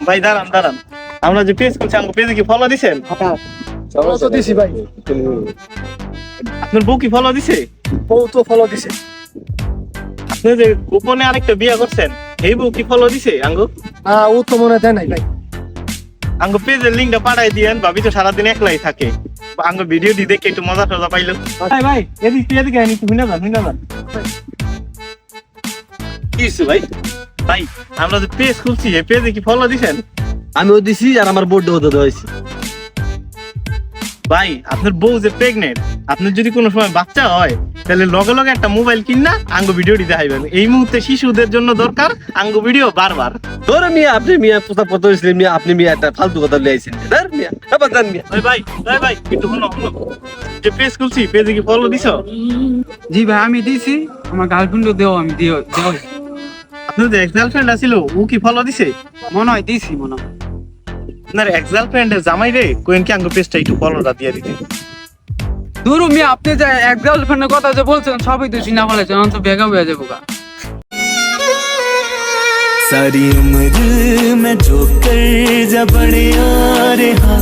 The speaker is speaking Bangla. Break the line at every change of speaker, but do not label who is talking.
ভাই দাঁড়ান দাঁড়ান, আমরা যে পেজ করছি আমার পেজে কি ফলো দিছেন?
ফলো তো দিছি ভাই,
আপনার বউ কি ফলো দিছে?
বউ তো ফলো দিছে।
আপনি যে গোপনে আরেকটা বিয়ে করছেন এই বউ কি ফলো দিছে আঙ্গু?
ও তো মনে দেয় নাই ভাই।
আঙ্গু পেজের লিঙ্কটা পাঠাই দিয়েন, ভাবি তো সারাদিন একলাই থাকে, আঙ্গু ভিডিও দি দেখে একটু মজা টজা পাইলো। ভাই ভাই এদিকে আনি, একটু হুইনা যান।
কি হইছে ভাই?
ভাই আমরা যে পেজ খুলছি এই পেজে কি ফলো দিছেন?
আমিও দিছি আর আমার বোর্ডে হতে হয়েছে।
ভাই আপনার বউ যে প্রেগনেন্ট, আপনার যদি কোনো সময় বাচ্চা হয় তাহলে লগে লগে একটা মোবাইল কিনা আঙ্গু ভিডিও দিতে হাইবেন। এই মুহূর্তে শিশুদের জন্য দরকার আঙ্গু ভিডিও বারবার।
ধরে মিয়া আপনি মিয়া পোতা পত হয়েছিলেন মিয়া, আপনি মিয়া একটা ফালতু কথা লিয়েছেন। ধর মিয়া আবার জান মিয়া।
ভাই একটু শুনো যে পেজ খুলছি পেজে কি ফলো দিছো?
জি ভাই আমি দিছি, আমার গার্লফ্রেন্ডও দেও, আমি দিও
আপনার যে এক্স গার্লফ্রেন্ড আছিল ও কি ফলো দিছে?
মনে হয় দিছি, মনে হয়।
আপনার এক্স গার্লফ্রেন্ডের জামাই রে কোয়েন কি আঙ্গু পেজটা একটু ফলোটা দিয়ে দিতে।
দূর মিয়া, আপনি যে এক গার্লফ্রেন্ডের কথা যে বলছেন সবই তো চিনা ফেলেছেন, তো বেগা হয়ে যাবো গা।
सारी उम्र मैं जो कर जा बड़े आ रहा